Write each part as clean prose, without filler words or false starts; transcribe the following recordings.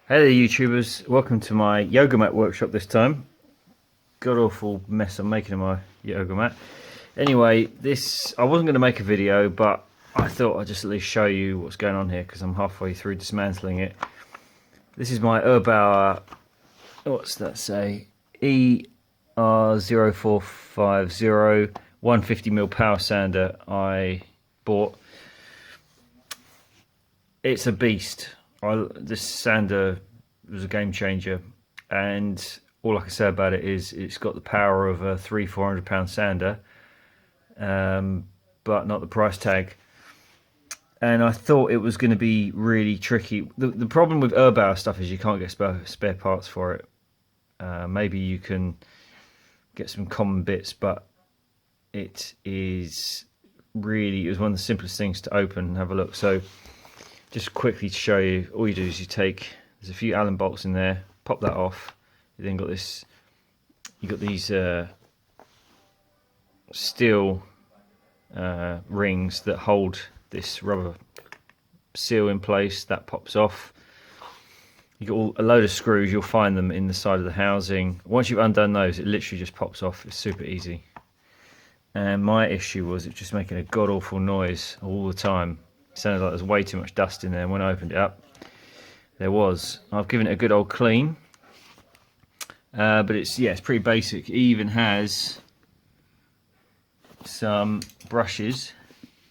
Hey there YouTubers, welcome to my yoga mat workshop this time. God awful mess I'm making of my yoga mat. Anyway, I wasn't going to make a video, but I thought I'd just at least show you what's going on here because I'm halfway through dismantling it. This is my Erbauer, what's that say? ER0450 150mm power sander I bought. It's a beast. This sander was a game changer, and all I can say about it is it's got the power of a £300-400 sander, but not the price tag. And I thought it was going to be really tricky. The problem with Erbauer stuff is you can't get spare parts for it. Maybe you can get some common bits, but it was one of the simplest things to open and have a look. So just quickly to show you, all you do is there's a few Allen bolts in there, pop that off. You then got these steel rings that hold this rubber seal in place. That pops off. You got a load of screws. You'll find them in the side of the housing. Once you've undone those, it literally just pops off. It's super easy. And my issue was it's just making a god awful noise all the time. It sounded like there's way too much dust in there, and when I opened it up, there was. I've given it a good old clean, but it's pretty basic. It even has some brushes,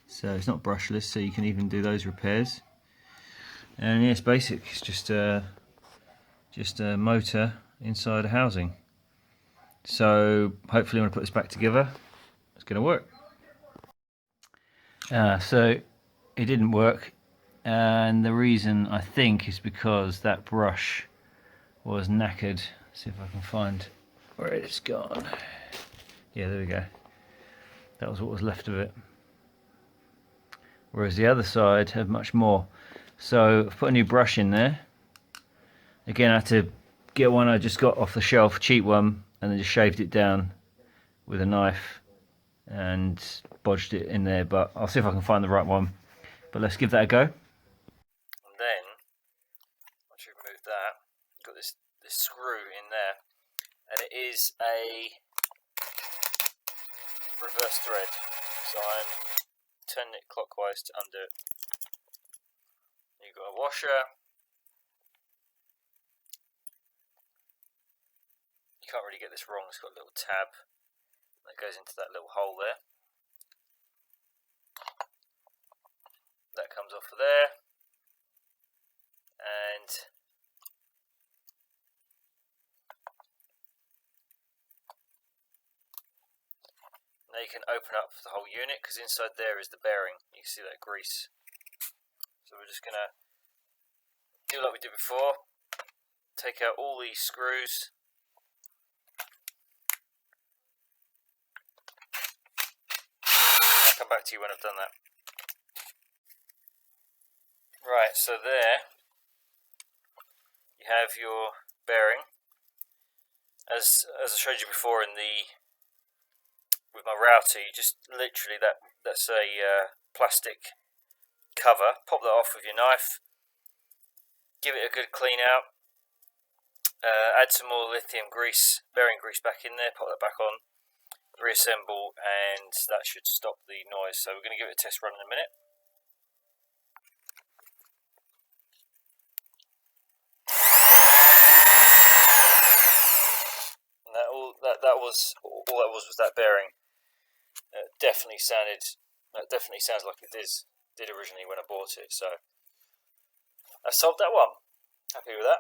so it's not brushless, so you can even do those repairs. And yeah, it's basic. It's just a motor inside a housing. So hopefully when I put this back together, it's going to work. So it didn't work, and the reason I think is because that brush was knackered. See if I can find where it's gone. Yeah, there we go. That was what was left of it. Whereas the other side had much more. So I've put a new brush in there. Again, I had to get one I just got off the shelf, cheap one, and then just shaved it down with a knife and bodged it in there. But I'll see if I can find the right one. But let's give that a go. And then, once you've removed that, you've got this screw in there, and it is a reverse thread. So I'm turning it clockwise to undo it. You've got a washer. You can't really get this wrong. It's got a little tab that goes into that little hole there. That comes off of there, and now you can open up the whole unit, because inside there is the bearing. You can see that grease. So we're just going to do like we did before, take out all these screws. I'll come back to you when I've done that. Right, so there you have your bearing. As I showed you before with my router, you just literally that's a plastic cover. Pop that off with your knife. Give it a good clean out. Add some more lithium grease, bearing grease back in there. Pop that back on. Reassemble, and that should stop the noise. So we're going to give it a test run in a minute. All that was that bearing. Definitely sounds like it did originally when I bought it. So I solved that one. Happy with that.